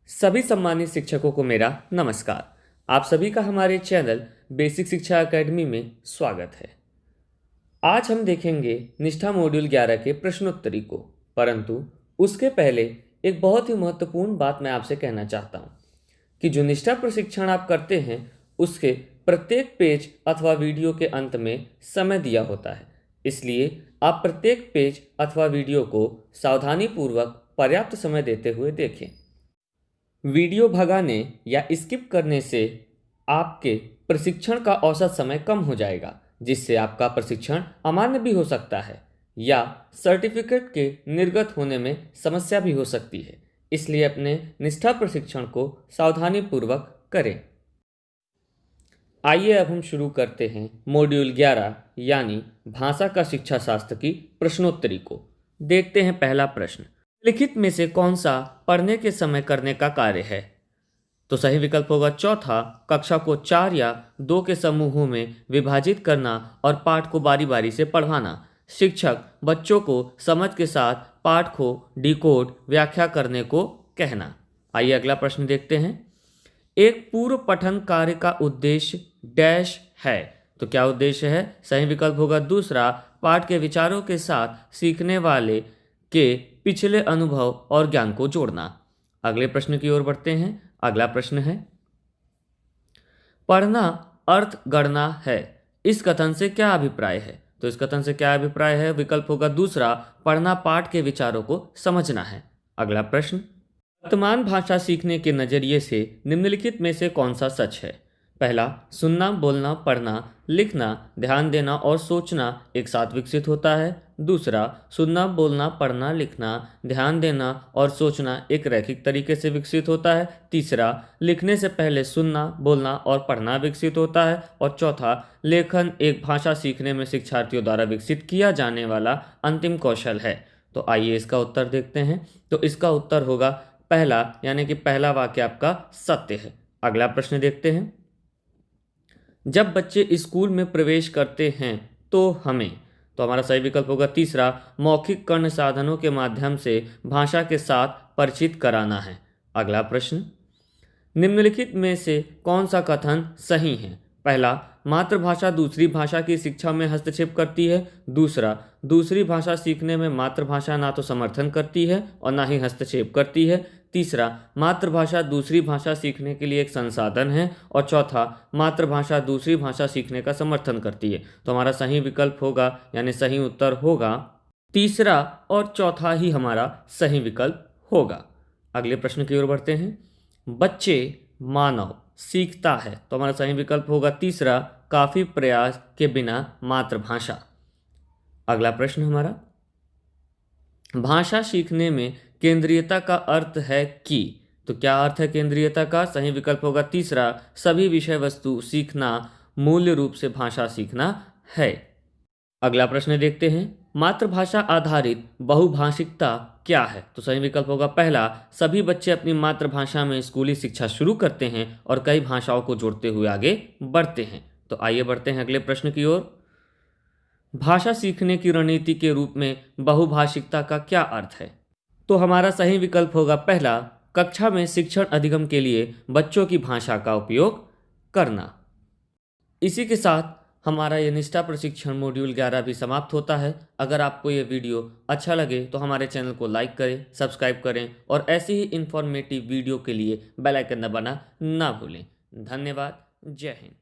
सभी सम्मानित शिक्षकों को मेरा नमस्कार। आप सभी का हमारे चैनल बेसिक शिक्षा एकेडमी में स्वागत है। आज हम देखेंगे निष्ठा मॉड्यूल 11 के प्रश्नोत्तरी को, परंतु उसके पहले एक बहुत ही महत्वपूर्ण बात मैं आपसे कहना चाहता हूँ कि जो निष्ठा प्रशिक्षण आप करते हैं उसके प्रत्येक पेज अथवा वीडियो के अंत में समय दिया होता है, इसलिए आप प्रत्येक पेज अथवा वीडियो को सावधानीपूर्वक पर्याप्त समय देते हुए देखें। वीडियो भगाने या स्किप करने से आपके प्रशिक्षण का औसत समय कम हो जाएगा, जिससे आपका प्रशिक्षण अमान्य भी हो सकता है या सर्टिफिकेट के निर्गत होने में समस्या भी हो सकती है। इसलिए अपने निष्ठा प्रशिक्षण को सावधानीपूर्वक करें। आइए अब हम शुरू करते हैं मॉड्यूल 11 यानी भाषा का शिक्षा शास्त्र की प्रश्नोत्तरी को। देखते हैं पहला प्रश्न, लिखित में से कौन सा पढ़ने के समय करने का कार्य है? तो सही विकल्प होगा चौथा, कक्षा को 4 या 2 के समूहों में विभाजित करना और पाठ को बारी बारी से पढ़वाना। शिक्षक बच्चों को समझ के साथ पाठ को डिकोड व्याख्या करने को कहना। आइए अगला प्रश्न देखते हैं। एक पूर्व पठन कार्य का उद्देश्य डैश है। तो क्या उद्देश्य है? सही विकल्प होगा दूसरा, पाठ के विचारों के साथ सीखने वाले के पिछले अनुभव और ज्ञान को जोड़ना। अगले प्रश्न की ओर बढ़ते हैं। अगला प्रश्न है, पढ़ना अर्थ गढ़ना है, इस कथन से क्या अभिप्राय है? तो इस कथन से क्या अभिप्राय है? विकल्प होगा दूसरा, पढ़ना पाठ के विचारों को समझना है। अगला प्रश्न, वर्तमान भाषा सीखने के नजरिए से निम्नलिखित में से कौन सा सच है? पहला, सुनना, बोलना, पढ़ना, लिखना, ध्यान देना और सोचना एक साथ विकसित होता है। दूसरा, सुनना, बोलना, पढ़ना, लिखना, ध्यान देना और सोचना एक रैखिक तरीके से विकसित होता है। तीसरा, लिखने से पहले सुनना, बोलना और पढ़ना विकसित होता है। और चौथा, लेखन एक भाषा सीखने में शिक्षार्थियों द्वारा विकसित किया जाने वाला अंतिम कौशल है। तो आइए इसका उत्तर देखते हैं। तो इसका उत्तर होगा पहला, यानी कि पहला वाक्य आपका सत्य है। अगला प्रश्न देखते हैं। जब बच्चे स्कूल में प्रवेश करते हैं तो हमारा सही विकल्प होगा तीसरा, मौखिक कर्ण साधनों के माध्यम से भाषा के साथ परिचित कराना है। अगला प्रश्न, निम्नलिखित में से कौन सा कथन सही है? पहला, मातृभाषा दूसरी भाषा की शिक्षा में हस्तक्षेप करती है। दूसरा, दूसरी भाषा सीखने में मातृभाषा ना तो समर्थन करती है और ना ही हस्तक्षेप करती है। तीसरा, मातृभाषा दूसरी भाषा सीखने के लिए एक संसाधन है। और चौथा, मातृभाषा दूसरी भाषा सीखने का समर्थन करती है। तो हमारा सही विकल्प होगा, यानी सही उत्तर होगा तीसरा और चौथा ही हमारा सही विकल्प होगा। अगले प्रश्न की ओर बढ़ते हैं। बच्चे मानव सीखता है, तो हमारा सही विकल्प होगा तीसरा, काफी प्रयास के बिना मातृभाषा। अगला प्रश्न हमारा, भाषा सीखने में केंद्रीयता का अर्थ है कि, तो क्या अर्थ है केंद्रीयता का? सही विकल्प होगा तीसरा, सभी विषय वस्तु सीखना मूल्य रूप से भाषा सीखना है। अगला प्रश्न देखते हैं। मातृभाषा आधारित बहुभाषिकता क्या है? तो सही विकल्प होगा पहला, सभी बच्चे अपनी मातृभाषा में स्कूली शिक्षा शुरू करते हैं और कई भाषाओं को जोड़ते हुए आगे बढ़ते हैं। तो आइए बढ़ते हैं अगले प्रश्न की ओर। भाषा सीखने की रणनीति के रूप में बहुभाषिकता का क्या अर्थ है? तो हमारा सही विकल्प होगा पहला, कक्षा में शिक्षण अधिगम के लिए बच्चों की भाषा का उपयोग करना। इसी के साथ हमारा ये निष्ठा प्रशिक्षण मॉड्यूल 11 भी समाप्त होता है। अगर आपको ये वीडियो अच्छा लगे तो हमारे चैनल को लाइक करें, सब्सक्राइब करें और ऐसे ही इंफॉर्मेटिव वीडियो के लिए बेल आइकन दबाना ना भूलें। धन्यवाद। जय हिंद।